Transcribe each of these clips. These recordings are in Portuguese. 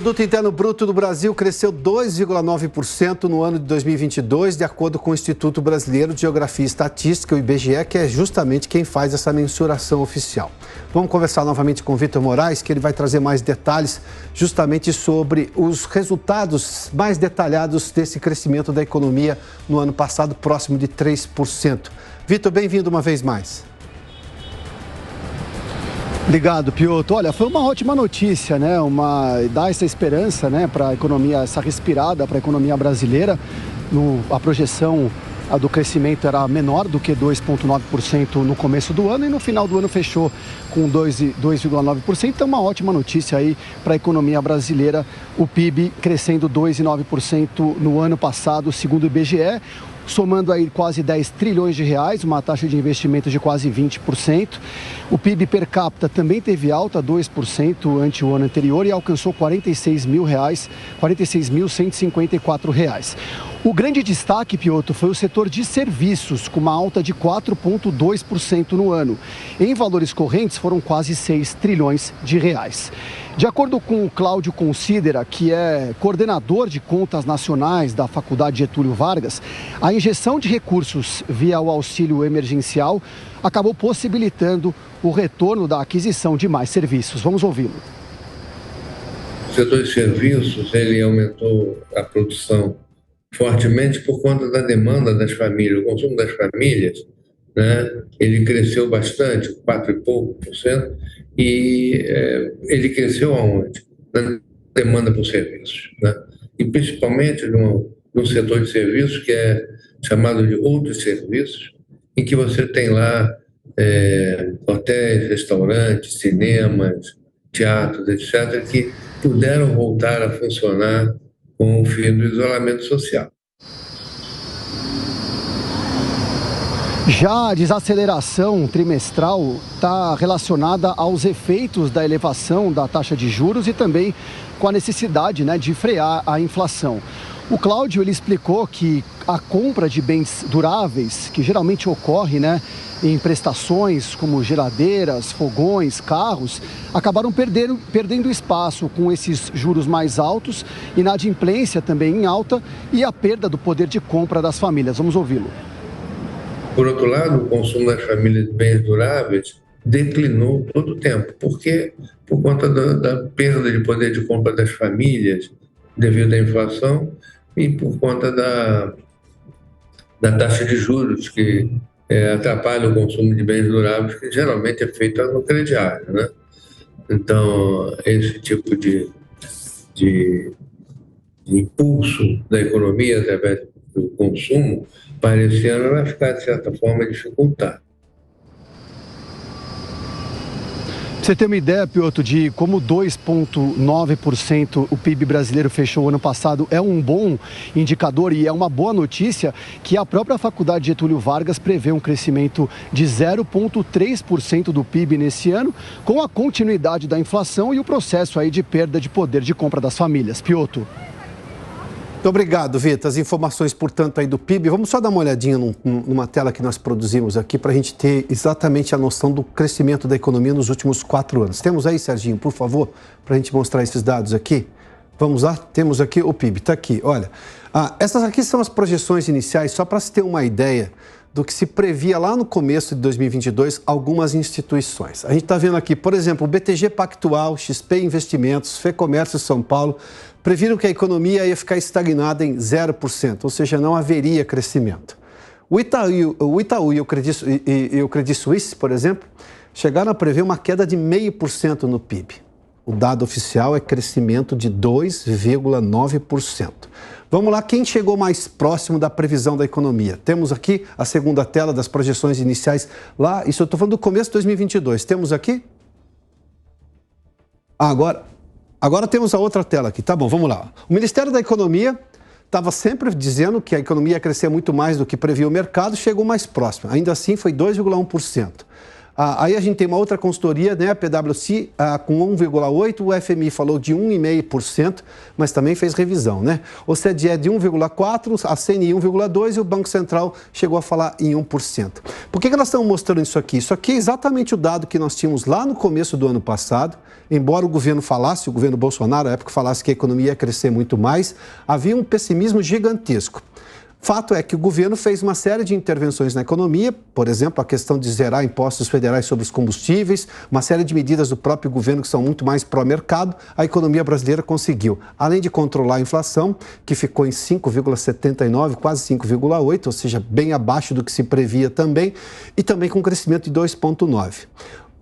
O Produto Interno Bruto do Brasil cresceu 2,9% no ano de 2022, de acordo com o Instituto Brasileiro de Geografia e Estatística, o IBGE, que é justamente quem faz essa mensuração oficial. Vamos conversar novamente com o Vitor Moraes, que ele vai trazer mais detalhes justamente sobre os resultados mais detalhados desse crescimento da economia no ano passado, próximo de 3%. Vitor, bem-vindo uma vez mais. Obrigado, Piotr. Olha, foi uma ótima notícia, né? Dá essa esperança, né, para a economia, essa respirada para a economia brasileira. A projeção do crescimento era menor do que 2,9% no começo do ano e no final do ano fechou com 2,9%. Então, uma ótima notícia aí para a economia brasileira. O PIB crescendo 2,9% no ano passado, segundo o IBGE. Somando aí quase 10 trilhões de reais, uma taxa de investimento de quase 20%. O PIB per capita também teve alta, 2% ante o ano anterior e alcançou R$ 46.154. O grande destaque, Piotr, foi o setor de serviços, com uma alta de 4,2% no ano. Em valores correntes, foram quase 6 trilhões de reais. De acordo com o Cláudio Considera, que é coordenador de contas nacionais da Faculdade Getúlio Vargas, a injeção de recursos via o auxílio emergencial acabou possibilitando o retorno da aquisição de mais serviços. Vamos ouvi-lo. O setor de serviços, ele aumentou a produção fortemente por conta da demanda das famílias, o consumo das famílias, né? Ele cresceu bastante, 4 e pouco por cento, e ele cresceu aonde? Na demanda por serviços, né? E principalmente no setor de serviços que é chamado de outros serviços, em que você tem lá hotéis, restaurantes, cinemas, teatros, etc., que puderam voltar a funcionar com o fim do isolamento social. Já a desaceleração trimestral está relacionada aos efeitos da elevação da taxa de juros e também com a necessidade, né, de frear a inflação. O Cláudio ele explicou que a compra de bens duráveis, que geralmente ocorre, né, em prestações como geladeiras, fogões, carros, acabaram perdendo espaço com esses juros mais altos, inadimplência também em alta e a perda do poder de compra das famílias. Vamos ouvi-lo. Por outro lado, o consumo das famílias de bens duráveis declinou todo o tempo. Por quê? Por conta da perda de poder de compra das famílias devido à inflação e por conta da taxa de juros que atrapalha o consumo de bens duráveis, que geralmente é feito no crediário, né? Então, esse tipo de impulso da economia através do consumo, para esse ano vai ficar, de certa forma, dificultado. Você tem uma ideia, Piotr, de como 2,9% o PIB brasileiro fechou o ano passado é um bom indicador e é uma boa notícia que a própria Faculdade Getúlio Vargas prevê um crescimento de 0,3% do PIB nesse ano, com a continuidade da inflação e o processo aí de perda de poder de compra das famílias. Piotr. Muito obrigado, Vitor. As informações, portanto, aí do PIB. Vamos só dar uma olhadinha numa tela que nós produzimos aqui para a gente ter exatamente a noção do crescimento da economia nos últimos 4 anos. Temos aí, Serginho, por favor, para a gente mostrar esses dados aqui? Vamos lá? Temos aqui o PIB, está aqui, olha. Essas aqui são as projeções iniciais, só para se ter uma ideia do que se previa lá no começo de 2022 algumas instituições. A gente está vendo aqui, por exemplo, o BTG Pactual, XP Investimentos, FEComércio São Paulo, previram que a economia ia ficar estagnada em 0%, ou seja, não haveria crescimento. O Itaú e o Credit Suisse, por exemplo, chegaram a prever uma queda de 0,5% no PIB. O dado oficial é crescimento de 2,9%. Vamos lá, quem chegou mais próximo da previsão da economia? Temos aqui a segunda tela das projeções iniciais lá, isso eu estou falando do começo de 2022. Temos aqui? Agora temos a outra tela aqui, tá bom, vamos lá. O Ministério da Economia estava sempre dizendo que a economia ia crescer muito mais do que previa o mercado, chegou mais próximo. Ainda assim, foi 2,1%. Aí a gente tem uma outra consultoria, né, a PwC, com 1,8%, o FMI falou de 1,5%, mas também fez revisão, né? O CDE de 1,4%, a CNI 1,2% e o Banco Central chegou a falar em 1%. Por que nós estamos mostrando isso aqui? Isso aqui é exatamente o dado que nós tínhamos lá no começo do ano passado. Embora o governo Bolsonaro, na época, falasse que a economia ia crescer muito mais, havia um pessimismo gigantesco. Fato é que o governo fez uma série de intervenções na economia, por exemplo, a questão de zerar impostos federais sobre os combustíveis, uma série de medidas do próprio governo que são muito mais pró-mercado, a economia brasileira conseguiu. Além de controlar a inflação, que ficou em 5,79%, quase 5,8%, ou seja, bem abaixo do que se previa também, e também com um crescimento de 2,9%.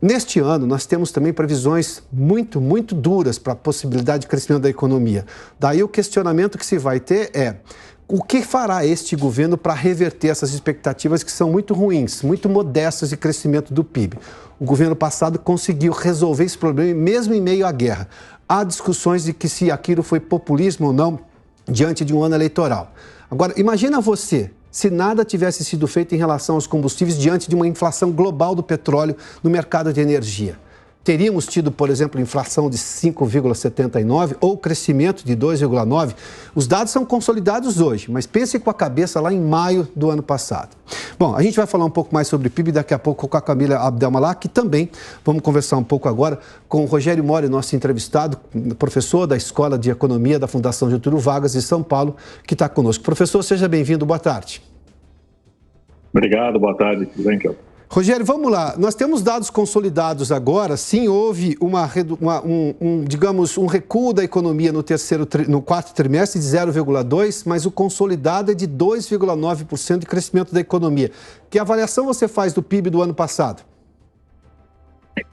Neste ano, nós temos também previsões muito, muito duras para a possibilidade de crescimento da economia. Daí o questionamento que se vai ter é: o que fará este governo para reverter essas expectativas que são muito ruins, muito modestas de crescimento do PIB? O governo passado conseguiu resolver esse problema mesmo em meio à guerra. Há discussões de que se aquilo foi populismo ou não diante de um ano eleitoral. Agora, imagina você se nada tivesse sido feito em relação aos combustíveis diante de uma inflação global do petróleo no mercado de energia. Teríamos tido, por exemplo, inflação de 5,79% ou crescimento de 2,9%. Os dados são consolidados hoje, mas pense com a cabeça lá em maio do ano passado. Bom, a gente vai falar um pouco mais sobre PIB daqui a pouco com a Camila Abdelmalak, que também vamos conversar um pouco agora com o Rogério Mori, nosso entrevistado, professor da Escola de Economia da Fundação Getúlio Vargas de São Paulo, que está conosco. Professor, seja bem-vindo, boa tarde. Obrigado, boa tarde, tudo bem, Kelvin? Rogério, vamos lá. Nós temos dados consolidados agora. Sim, houve um recuo da economia no quarto trimestre de 0,2%, mas o consolidado é de 2,9% de crescimento da economia. Que avaliação você faz do PIB do ano passado?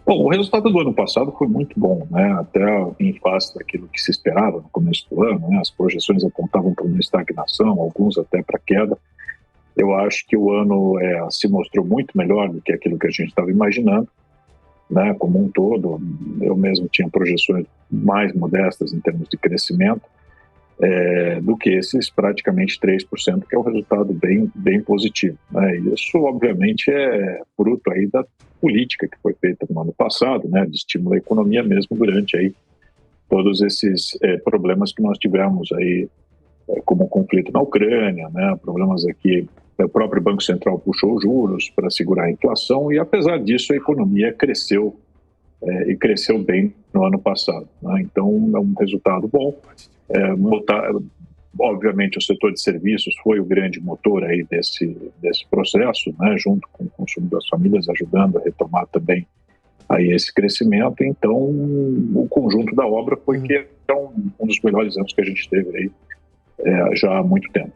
Bom, o resultado do ano passado foi muito bom, né? Até em face daquilo que se esperava no começo do ano, né? As projeções apontavam para uma estagnação, alguns até para queda. Eu acho que o ano se mostrou muito melhor do que aquilo que a gente estava imaginando, né, como um todo. Eu mesmo tinha projeções mais modestas em termos de crescimento do que esses praticamente 3%, que é um resultado bem positivo, né? Isso, obviamente, é fruto aí da política que foi feita no ano passado, né, de estímulo à economia mesmo durante aí todos esses problemas que nós tivemos aí, como o conflito na Ucrânia, né, problemas aqui. O próprio Banco Central puxou os juros para segurar a inflação e, apesar disso, a economia cresceu e cresceu bem no ano passado, né? Então, é um resultado bom. Obviamente, o setor de serviços foi o grande motor aí desse processo, né, junto com o consumo das famílias, ajudando a retomar também aí esse crescimento. Então, o conjunto da obra foi que é um dos melhores anos que a gente teve aí já há muito tempo.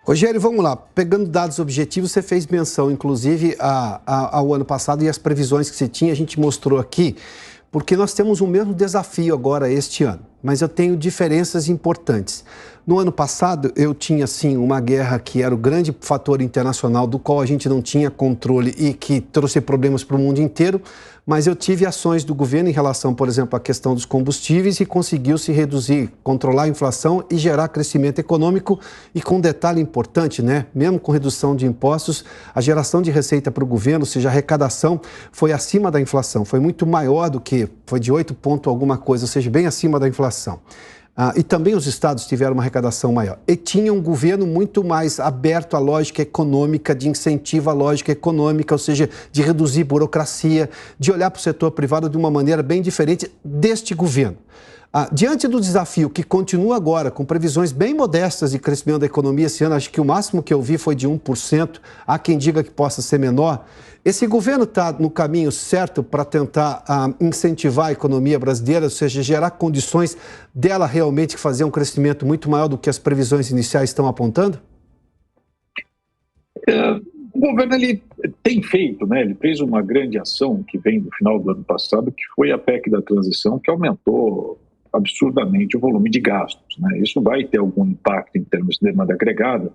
Rogério, vamos lá. Pegando dados objetivos, você fez menção, inclusive, ao ano passado e as previsões que você tinha, a gente mostrou aqui, porque nós temos o mesmo desafio agora este ano, mas eu tenho diferenças importantes. No ano passado, eu tinha, sim, uma guerra que era o grande fator internacional do qual a gente não tinha controle e que trouxe problemas para o mundo inteiro, mas eu tive ações do governo em relação, por exemplo, à questão dos combustíveis e conseguiu se reduzir, controlar a inflação e gerar crescimento econômico. E com um detalhe importante, né? Mesmo com redução de impostos, a geração de receita para o governo, ou seja, a arrecadação foi acima da inflação, foi muito maior do que, foi de 8 ponto alguma coisa, ou seja, bem acima da inflação. E também os estados tiveram uma arrecadação maior. E tinha um governo muito mais aberto à lógica econômica, de incentivo à lógica econômica, ou seja, de reduzir burocracia, de olhar para o setor privado de uma maneira bem diferente deste governo. Diante do desafio que continua agora, com previsões bem modestas de crescimento da economia esse ano, acho que o máximo que eu vi foi de 1%, há quem diga que possa ser menor, esse governo está no caminho certo para tentar incentivar a economia brasileira, ou seja, gerar condições dela realmente fazer um crescimento muito maior do que as previsões iniciais estão apontando? O governo ele tem feito, né? Ele fez uma grande ação que vem do final do ano passado, que foi a PEC da transição, que aumentou absurdamente o volume de gastos, né? Isso vai ter algum impacto em termos de demanda agregada.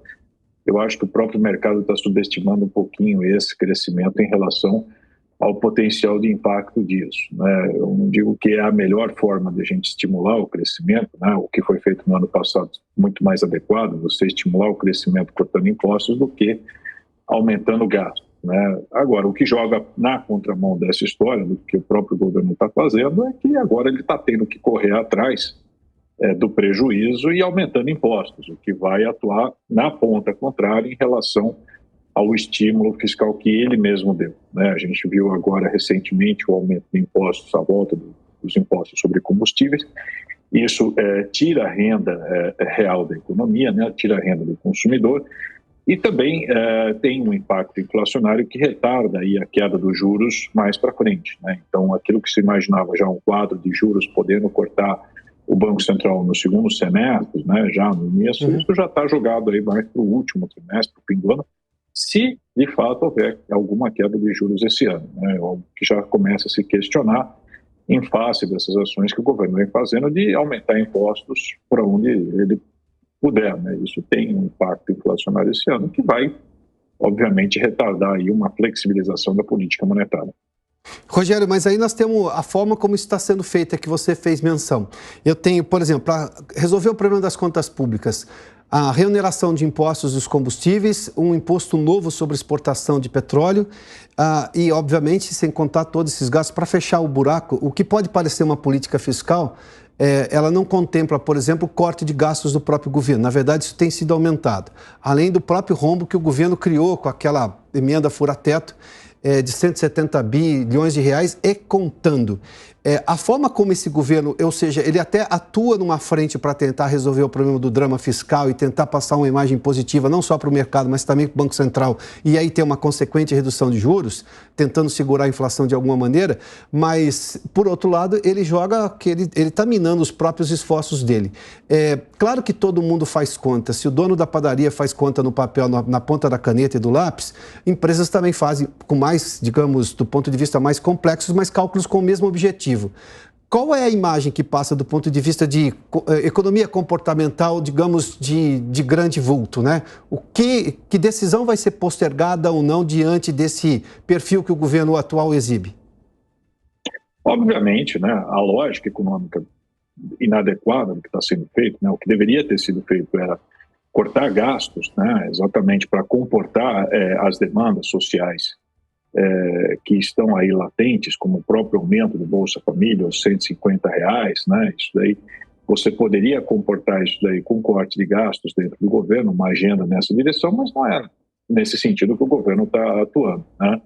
Eu acho que o próprio mercado está subestimando um pouquinho esse crescimento em relação ao potencial de impacto disso, né? Eu não digo que é a melhor forma de a gente estimular o crescimento, né? O que foi feito no ano passado muito mais adequado, você estimular o crescimento cortando impostos do que aumentando o gasto. né? Agora, o que joga na contramão dessa história, do que o próprio governo está fazendo, é que agora ele está tendo que correr atrás do prejuízo e aumentando impostos, o que vai atuar na ponta contrária em relação ao estímulo fiscal que ele mesmo deu, né? A gente viu agora recentemente o aumento de impostos, a volta dos impostos sobre combustíveis. Isso tira a renda real da economia, né? Tira a renda do consumidor e também tem um impacto inflacionário que retarda aí a queda dos juros mais para frente, né? Então, aquilo que se imaginava já um quadro de juros podendo cortar o Banco Central no segundo semestre, né, já no início, isso já está jogado aí mais para o último trimestre, para o fim do ano, se de fato houver alguma queda de juros esse ano, né, que já começa a se questionar em face dessas ações que o governo vem fazendo de aumentar impostos por onde ele puder, né? Isso tem um impacto inflacionário esse ano que vai, obviamente, retardar aí uma flexibilização da política monetária. Rogério, mas aí nós temos a forma como isso está sendo feito, que você fez menção. Eu tenho, por exemplo, para resolver o problema das contas públicas, a reoneração de impostos dos combustíveis, um imposto novo sobre exportação de petróleo e, obviamente, sem contar todos esses gastos para fechar o buraco, o que pode parecer uma política fiscal, ela não contempla, por exemplo, o corte de gastos do próprio governo. Na verdade, isso tem sido aumentado. Além do próprio rombo que o governo criou com aquela emenda fura-teto, de 170 bilhões de reais e contando. A forma como esse governo, ou seja, ele até atua numa frente para tentar resolver o problema do drama fiscal e tentar passar uma imagem positiva não só para o mercado, mas também para o Banco Central, e aí ter uma consequente redução de juros, tentando segurar a inflação de alguma maneira, mas, por outro lado, ele joga que ele está minando os próprios esforços dele. Claro que todo mundo faz conta. Se o dono da padaria faz conta no papel, na ponta da caneta e do lápis, empresas também fazem com mais, digamos, do ponto de vista mais complexos, mas cálculos com o mesmo objetivo. Qual é a imagem que passa do ponto de vista de economia comportamental, digamos, de grande vulto, né? Que decisão vai ser postergada ou não diante desse perfil que o governo atual exibe? Obviamente, né, a lógica econômica inadequada do que está sendo feito, né, o que deveria ter sido feito era cortar gastos, né, exatamente para comportar as demandas sociais que estão aí latentes, como o próprio aumento do Bolsa Família, os R$150, né? Isso daí, você poderia comportar isso daí com corte de gastos dentro do governo, uma agenda nessa direção, mas não é nesse sentido que o governo está atuando, né?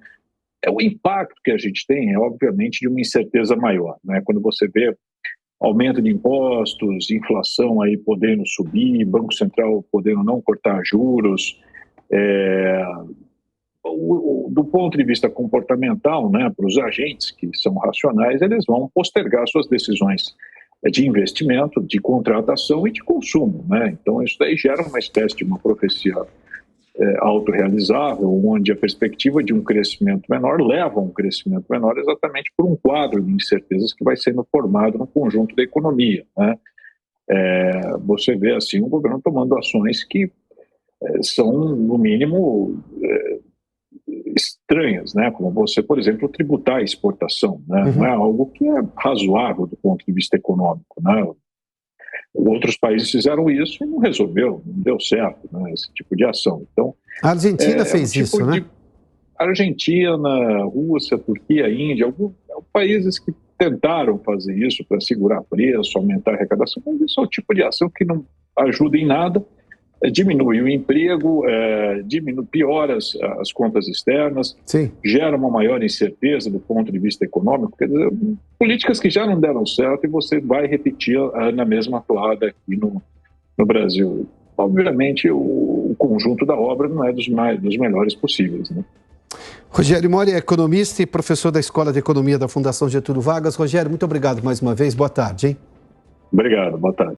O impacto que a gente tem é, obviamente, de uma incerteza maior, né? Quando você vê aumento de impostos, inflação aí podendo subir, Banco Central podendo não cortar juros, do ponto de vista comportamental, né, para os agentes que são racionais, eles vão postergar suas decisões de investimento, de contratação e de consumo, né? Então isso daí gera uma espécie de uma profecia autorrealizável, onde a perspectiva de um crescimento menor leva a um crescimento menor exatamente por um quadro de incertezas que vai sendo formado no conjunto da economia, né? Você vê assim o governo tomando ações que são, no mínimo, estranhas, né? Como você, por exemplo, tributar a exportação, né? Não é algo que é razoável do ponto de vista econômico, né? Outros países fizeram isso e não resolveu, não deu certo, né, esse tipo de ação. Então, a Argentina fez isso, né? Argentina, Rússia, Turquia, Índia, alguns países que tentaram fazer isso para segurar preço, aumentar a arrecadação, mas isso é o tipo de ação que não ajuda em nada, diminui o emprego, piora as contas externas, sim, gera uma maior incerteza do ponto de vista econômico. Quer dizer, políticas que já não deram certo e você vai repetir na mesma toada aqui no Brasil. Obviamente, o conjunto da obra não é dos melhores possíveis, né? Rogério Mori é economista e professor da Escola de Economia da Fundação Getúlio Vargas. Rogério, muito obrigado mais uma vez. Boa tarde, hein? Obrigado, boa tarde.